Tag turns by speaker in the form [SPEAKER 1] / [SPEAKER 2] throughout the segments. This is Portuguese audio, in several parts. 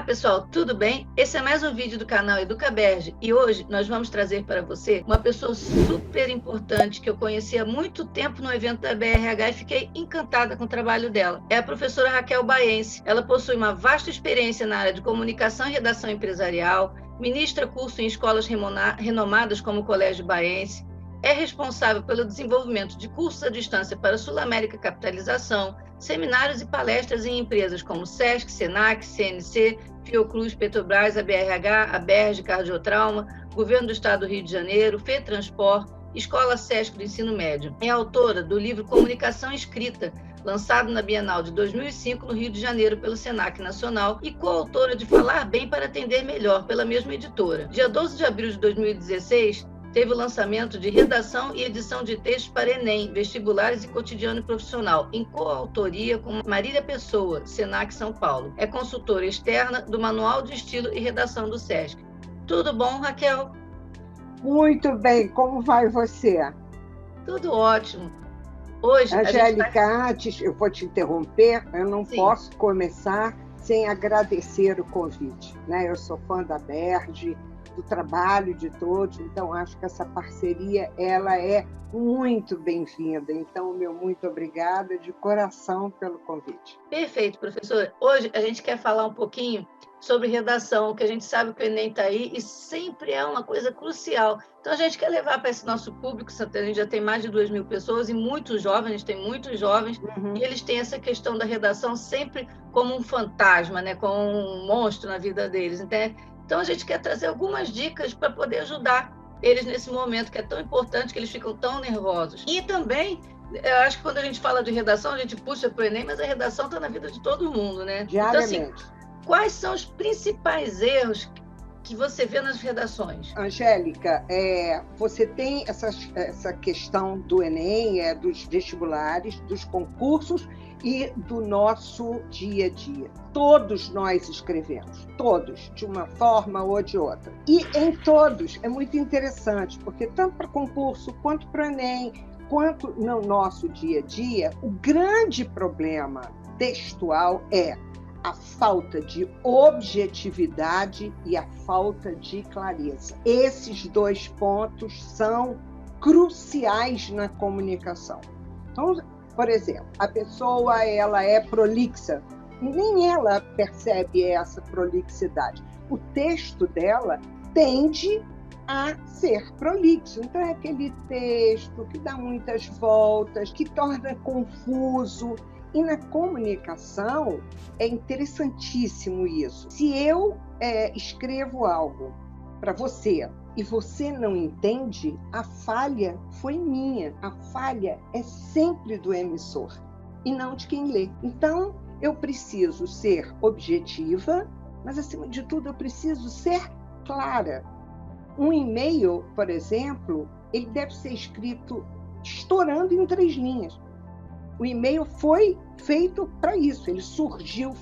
[SPEAKER 1] pessoal, tudo bem? Esse é mais um vídeo do canal EducaBerge e hoje nós vamos trazer para você uma pessoa super importante que eu conheci há muito tempo no evento da BRH e fiquei encantada com o trabalho dela. É a professora Raquel Baense. Ela possui uma vasta experiência na área de comunicação e redação empresarial, ministra curso em escolas renomadas como o Colégio Baense, é responsável pelo desenvolvimento de cursos à distância para a Sul-América Capitalização, seminários e palestras em empresas como SESC, SENAC, CNC, Fiocruz, Petrobras, a BRH, a Berge Cardiotrauma, Governo do Estado do Rio de Janeiro, FETransport, Escola SESC do Ensino Médio. É autora do livro Comunicação Escrita, lançado na Bienal de 2005 no Rio de Janeiro pelo SENAC Nacional, e coautora de Falar Bem para Atender Melhor, pela mesma editora. Dia 12 de abril de 2016, teve o lançamento de Redação e Edição de Textos para Enem, Vestibulares e Cotidiano Profissional, em coautoria com Marília Pessoa, SENAC São Paulo. É consultora externa do Manual de Estilo e Redação do SESC. Tudo bom, Raquel?
[SPEAKER 2] Muito bem, como vai você?
[SPEAKER 1] Tudo ótimo. Hoje,
[SPEAKER 2] Angélica, antes eu vou te interromper, eu não posso começar sem agradecer o convite, né? Eu sou fã da Berge, do trabalho de todos, então acho que essa parceria ela é muito bem-vinda. Então, meu muito obrigada de coração pelo convite.
[SPEAKER 1] Perfeito, professora. Hoje a gente quer falar um pouquinho sobre redação, que a gente sabe que o Enem está aí e sempre é uma coisa crucial. Então, a gente quer levar para esse nosso público, a gente já tem mais de 2.000 pessoas e muitos jovens, a gente tem muitos jovens, e eles têm essa questão da redação sempre como um fantasma, né? Como um monstro na vida deles. Então, a gente quer trazer algumas dicas para poder ajudar eles nesse momento que é tão importante, que eles ficam tão nervosos. E também, eu acho que quando a gente fala de redação, a gente puxa para o Enem, mas a redação está na vida de todo mundo, né?
[SPEAKER 2] Diariamente.
[SPEAKER 1] Então, assim, quais são os principais erros que você vê nas redações?
[SPEAKER 2] Angélica, você tem essa questão do Enem, dos vestibulares, dos concursos e do nosso dia a dia. Todos nós escrevemos, todos, de uma forma ou de outra. E em todos é muito interessante, porque tanto para concurso, quanto para o Enem, quanto no nosso dia a dia, o grande problema textual é a falta de objetividade e a falta de clareza. Esses dois pontos são cruciais na comunicação. Então, por exemplo, a pessoa ela é prolixa, nem ela percebe essa prolixidade. O texto dela tende a ser prolixo. Então, é aquele texto que dá muitas voltas, que torna confuso. E na comunicação é interessantíssimo isso. Se eu escrevo algo para você e você não entende, a falha foi minha. A falha é sempre do emissor e não de quem lê. Então, eu preciso ser objetiva, mas, acima de tudo, eu preciso ser clara. Um e-mail, por exemplo, ele deve ser escrito estourando em 3 linhas. O e-mail foi feito para isso, ele surgiu,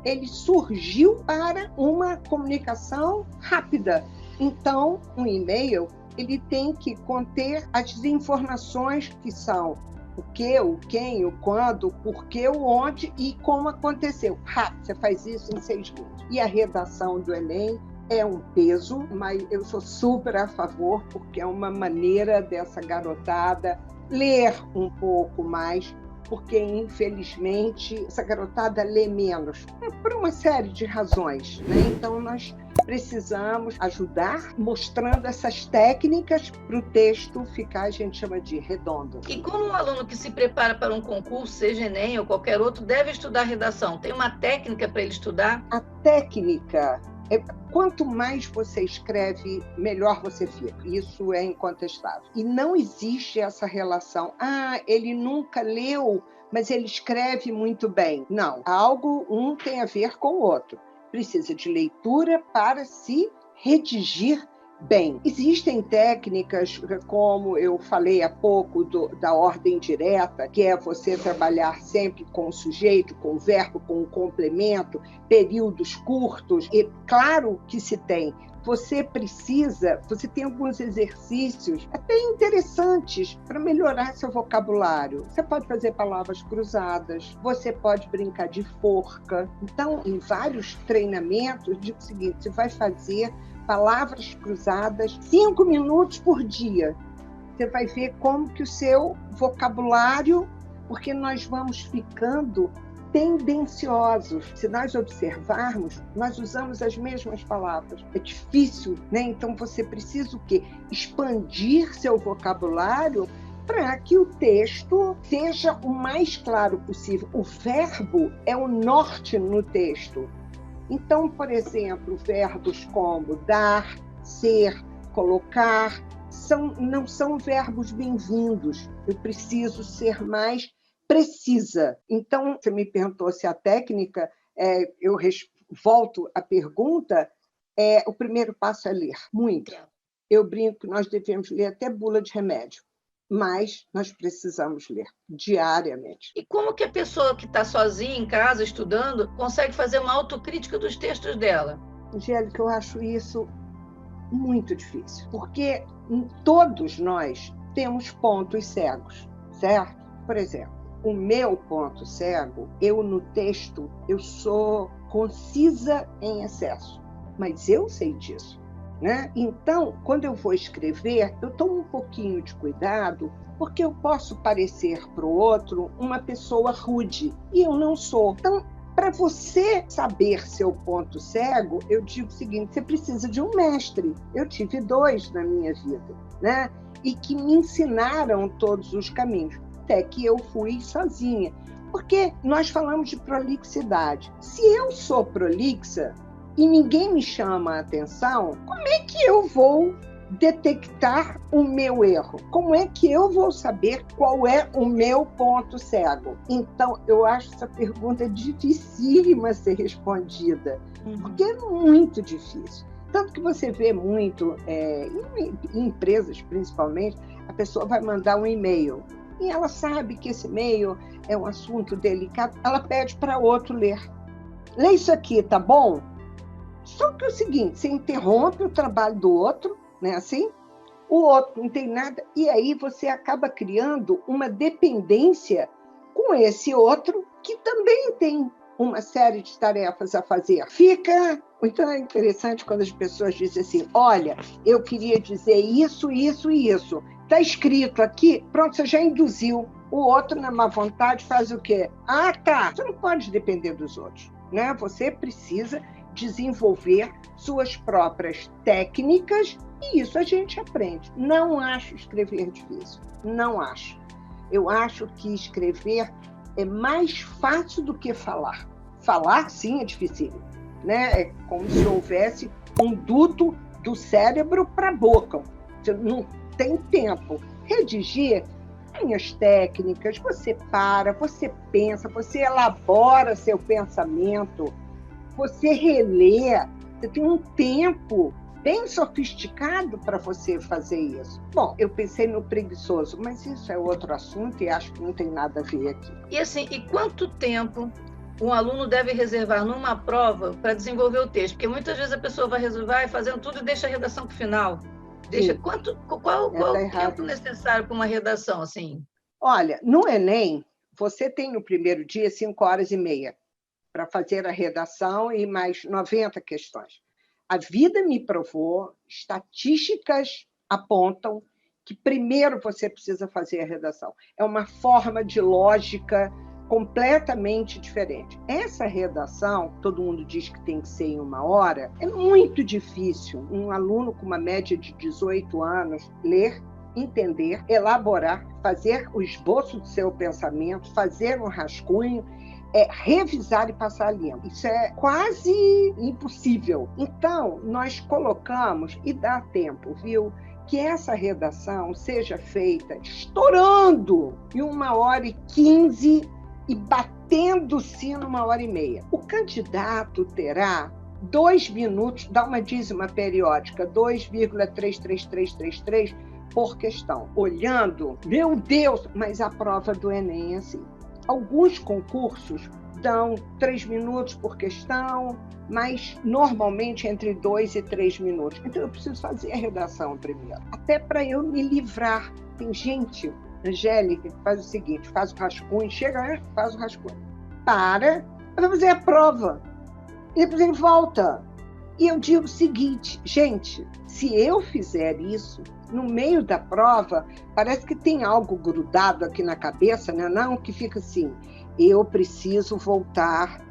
[SPEAKER 2] ele surgiu para uma comunicação rápida. Então, um e-mail, ele tem que conter as informações que são o que, o quem, o quando, o porquê, o onde e como aconteceu. Rápido, você faz isso em 6 linhas. E a redação do Enem é um peso, mas eu sou super a favor, porque é uma maneira dessa garotada ler um pouco mais, porque, infelizmente, essa garotada lê menos, por uma série de razões, né? Então, nós precisamos ajudar mostrando essas técnicas para o texto ficar, a gente chama de redondo.
[SPEAKER 1] E como um aluno que se prepara para um concurso, seja Enem ou qualquer outro, deve estudar redação? Tem uma técnica para ele estudar?
[SPEAKER 2] A técnica quanto mais você escreve, melhor você fica. Isso é incontestável. E não existe essa relação. Ele nunca leu, mas ele escreve muito bem. Não. Um tem a ver com o outro. Precisa de leitura para se redigir bem. Existem técnicas, como eu falei há pouco, da ordem direta, que é você trabalhar sempre com o sujeito, com o verbo, com o complemento, períodos curtos, e claro que se tem. Você tem alguns exercícios até interessantes para melhorar seu vocabulário. Você pode fazer palavras cruzadas, você pode brincar de forca. Então, em vários treinamentos, digo o seguinte, você vai fazer palavras cruzadas 5 minutos por dia. Você vai ver como que o seu vocabulário, porque nós vamos ficando tendenciosos. Se nós observarmos, nós usamos as mesmas palavras. É difícil, né? Então você precisa o quê? Expandir seu vocabulário para que o texto seja o mais claro possível. O verbo é o norte no texto. Então, por exemplo, verbos como dar, ser, colocar, não são verbos bem-vindos. Eu preciso ser mais precisa. Então, você me perguntou se a técnica, eu volto à pergunta, o primeiro passo é ler, muito. Eu brinco que nós devemos ler até bula de remédio, mas nós precisamos ler diariamente.
[SPEAKER 1] E como que a pessoa que está sozinha em casa, estudando, consegue fazer uma autocrítica dos textos dela?
[SPEAKER 2] Angélica, eu acho isso muito difícil, porque todos nós temos pontos cegos, certo? Por exemplo, o meu ponto cego, no texto, eu sou concisa em excesso, mas eu sei disso, né? Então, quando eu vou escrever, eu tomo um pouquinho de cuidado, porque eu posso parecer para o outro uma pessoa rude, e eu não sou. Então, para você saber seu ponto cego, eu digo o seguinte, você precisa de um mestre. Eu tive 2 na minha vida, né? E que me ensinaram todos os caminhos. Até que eu fui sozinha. Porque nós falamos de prolixidade. Se eu sou prolixa e ninguém me chama a atenção, como é que eu vou detectar o meu erro? Como é que eu vou saber qual é o meu ponto cego? Então, eu acho essa pergunta dificílima ser respondida, porque é muito difícil. Tanto que você vê muito, em empresas principalmente, a pessoa vai mandar um e-mail, e ela sabe que esse e-mail é um assunto delicado, ela pede para outro ler. Lê isso aqui, tá bom? Só que é o seguinte, você interrompe o trabalho do outro, não é assim? O outro não tem nada, e aí você acaba criando uma dependência com esse outro que também tem uma série de tarefas a fazer. Então é interessante quando as pessoas dizem assim, olha, eu queria dizer isso, isso e isso. Está escrito aqui, pronto, você já induziu. O outro, na má vontade, faz o quê? Ah, tá. Você não pode depender dos outros, né? Você precisa desenvolver suas próprias técnicas e isso a gente aprende. Não acho escrever difícil, não acho. Eu acho que escrever é mais fácil do que falar. Falar, sim, é difícil, né? É como se houvesse um duto do cérebro para a boca. Você não tem tempo. Redigir, tem as técnicas, você para, você pensa, você elabora seu pensamento, você relê, você tem um tempo bem sofisticado para você fazer isso. Bom, eu pensei no preguiçoso, mas isso é outro assunto e acho que não tem nada a ver aqui.
[SPEAKER 1] E assim, e quanto tempo um aluno deve reservar numa prova para desenvolver o texto? Porque muitas vezes a pessoa vai resolver fazendo tudo e deixa a redação para o final. Qual o tempo necessário para uma redação, assim?
[SPEAKER 2] Olha, no Enem, você tem no primeiro dia 5h30 para fazer a redação e mais 90 questões. A vida me provou, estatísticas apontam que primeiro você precisa fazer a redação. É uma forma de lógica completamente diferente. Essa redação, todo mundo diz que tem que ser em 1 hora, é muito difícil. Um aluno com uma média de 18 anos ler, entender, elaborar, fazer o esboço do seu pensamento, fazer um rascunho, revisar e passar limpo. Isso é quase impossível. Então, nós colocamos, e dá tempo, viu? Que essa redação seja feita estourando em 1h15 e batendo-se em 1h30. O candidato terá 2 minutos, dá uma dízima periódica, 2,33333 por questão. Olhando, meu Deus, mas a prova do Enem é assim. Alguns concursos dão 3 minutos por questão, mas normalmente entre 2 e 3 minutos. Então eu preciso fazer a redação primeiro, até para eu me livrar. Tem gente, Angélica, que faz o seguinte, faz o rascunho, chega, faz o rascunho, vai fazer a prova, e depois ele volta. E eu digo o seguinte, gente, se eu fizer isso, no meio da prova, parece que tem algo grudado aqui na cabeça, né? Não, que fica assim, eu preciso voltar.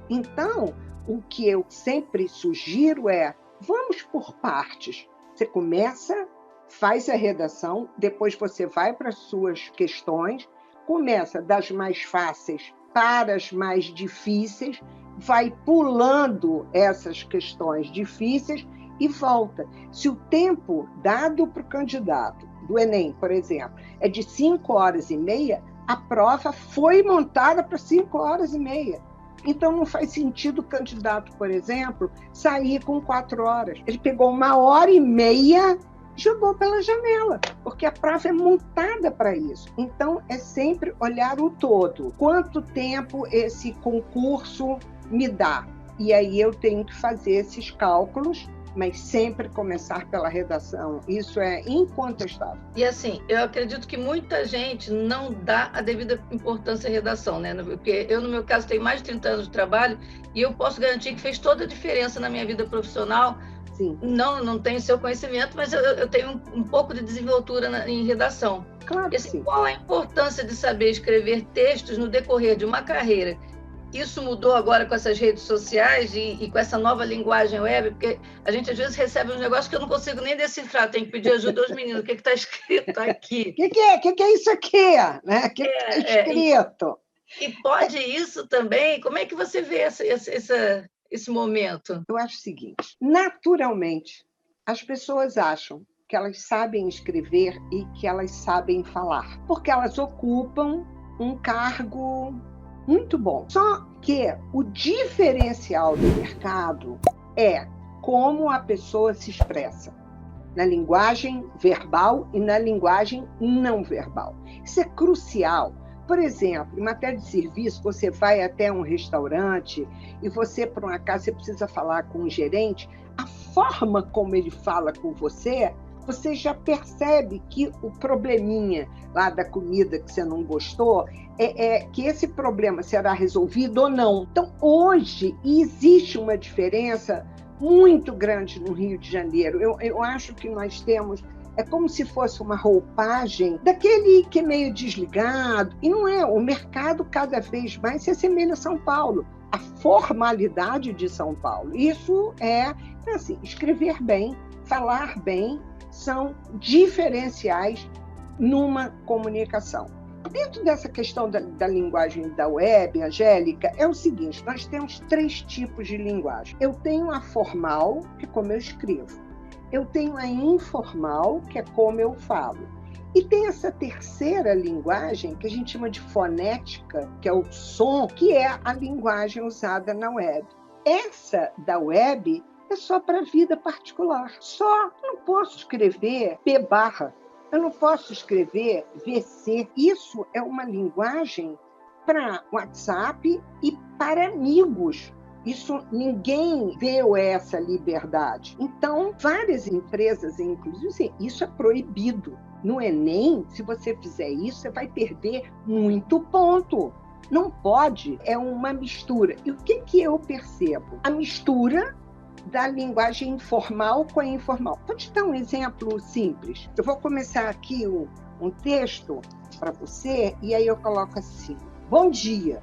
[SPEAKER 2] Então, o que eu sempre sugiro é, vamos por partes. Você começa, faz a redação, depois você vai para as suas questões, começa das mais fáceis para as mais difíceis, vai pulando essas questões difíceis e volta. Se o tempo dado para o candidato do Enem, por exemplo, é de 5 horas e meia, a prova foi montada para 5 horas e meia. Então, não faz sentido o candidato, por exemplo, sair com 4 horas. Ele pegou 1 hora e meia, jogou pela janela, porque a prova é montada para isso. Então, é sempre olhar o todo. Quanto tempo esse concurso me dá? E aí eu tenho que fazer esses cálculos, mas sempre começar pela redação. Isso é incontestável.
[SPEAKER 1] E assim, eu acredito que muita gente não dá a devida importância à redação, né? Porque eu, no meu caso, tenho mais de 30 anos de trabalho e eu posso garantir que fez toda a diferença na minha vida profissional.
[SPEAKER 2] Sim.
[SPEAKER 1] Não tenho seu conhecimento, mas eu tenho um pouco de desenvoltura em redação.
[SPEAKER 2] Claro
[SPEAKER 1] e assim,
[SPEAKER 2] que sim.
[SPEAKER 1] Qual a importância de saber escrever textos no decorrer de uma carreira? Isso mudou agora com essas redes sociais e com essa nova linguagem web, porque a gente às vezes recebe uns negócios que eu não consigo nem decifrar, tenho que pedir ajuda aos meninos. O que está escrito aqui?
[SPEAKER 2] O que é isso aqui? Né? O que está escrito?
[SPEAKER 1] E pode isso também? Como é que você vê esse momento?
[SPEAKER 2] Eu acho o seguinte, naturalmente, as pessoas acham que elas sabem escrever e que elas sabem falar, porque elas ocupam um cargo muito bom. Só que o diferencial do mercado é como a pessoa se expressa, na linguagem verbal e na linguagem não verbal. Isso é crucial. Por exemplo, em matéria de serviço, você vai até um restaurante e você, por um acaso, você precisa falar com um gerente, a forma como ele fala com você já percebe que o probleminha lá da comida que você não gostou, que esse problema será resolvido ou não. Então, hoje, existe uma diferença muito grande no Rio de Janeiro. Eu acho que nós temos... É como se fosse uma roupagem daquele que é meio desligado. E não é. O mercado cada vez mais se assemelha a São Paulo. A formalidade de São Paulo. Isso é, assim, escrever bem, falar bem, são diferenciais numa comunicação. Dentro dessa questão da linguagem da web, Angélica, é o seguinte, nós temos 3 tipos de linguagem. Eu tenho a formal, que é como eu escrevo. Eu tenho a informal, que é como eu falo. E tem essa terceira linguagem, que a gente chama de fonética, que é o som, que é a linguagem usada na web. Essa da web é só para a vida particular. Eu não posso escrever P/, eu não posso escrever VC. Isso é uma linguagem para WhatsApp e para amigos. Isso, ninguém deu essa liberdade. Então, várias empresas, inclusive, isso é proibido. No Enem, se você fizer isso, você vai perder muito ponto. Não pode, é uma mistura. E o que eu percebo? A mistura da linguagem informal com a informal. Vou te dar um exemplo simples. Eu vou começar aqui um texto para você, e aí eu coloco assim, bom dia.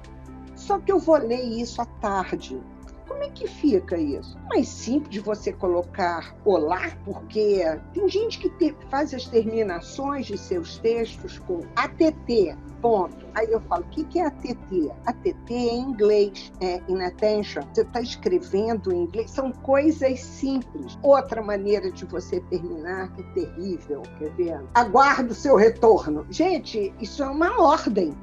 [SPEAKER 2] Só que eu vou ler isso à tarde. Como é que fica isso? Mais simples de você colocar olá, porque tem gente que faz as terminações de seus textos com ATT, ponto. Aí eu falo, o que é ATT? ATT é em inglês, é inattention. Você está escrevendo em inglês, são coisas simples. Outra maneira de você terminar, que é terrível, quer ver? Aguardo o seu retorno. Gente, isso é uma ordem.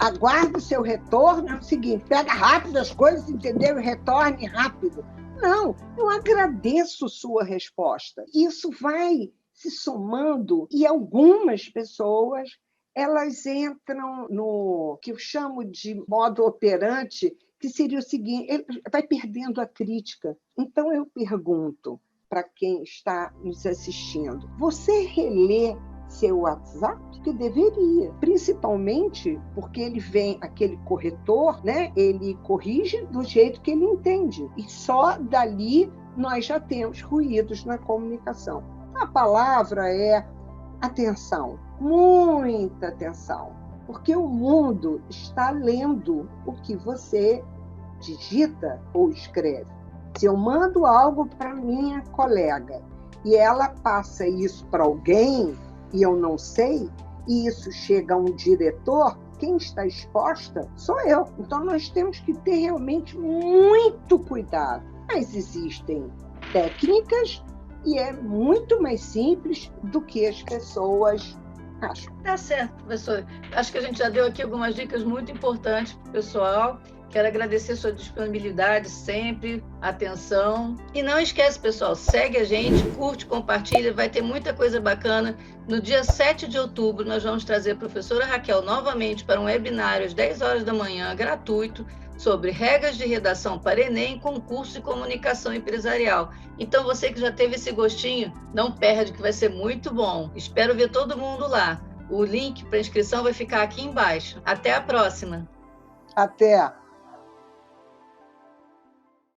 [SPEAKER 2] aguarde o seu retorno, é o seguinte, pega rápido as coisas, entendeu? E retorne rápido. Não, eu agradeço sua resposta. Isso vai se somando e algumas pessoas elas entram no que eu chamo de modo operante, que seria o seguinte, ele vai perdendo a crítica. Então eu pergunto para quem está nos assistindo, você relê seu WhatsApp? Que deveria, principalmente porque ele vem, aquele corretor, né? Ele corrige do jeito que ele entende. E só dali nós já temos ruídos na comunicação. A palavra é atenção, muita atenção, porque o mundo está lendo o que você digita ou escreve. Se eu mando algo para minha colega e ela passa isso para alguém e eu não sei, e isso chega a um diretor, quem está exposta sou eu. Então, nós temos que ter realmente muito cuidado. Mas existem técnicas e é muito mais simples do que as pessoas acham.
[SPEAKER 1] Tá certo, professor. Acho que a gente já deu aqui algumas dicas muito importantes para o pessoal. Quero agradecer sua disponibilidade sempre, atenção. E não esquece, pessoal, segue a gente, curte, compartilha, vai ter muita coisa bacana. No dia 7 de outubro, nós vamos trazer a professora Raquel novamente para um webinário às 10 horas da manhã, gratuito, sobre regras de redação para Enem, concurso de comunicação empresarial. Então, você que já teve esse gostinho, não perde, que vai ser muito bom. Espero ver todo mundo lá. O link para inscrição vai ficar aqui embaixo. Até a próxima.
[SPEAKER 2] Até!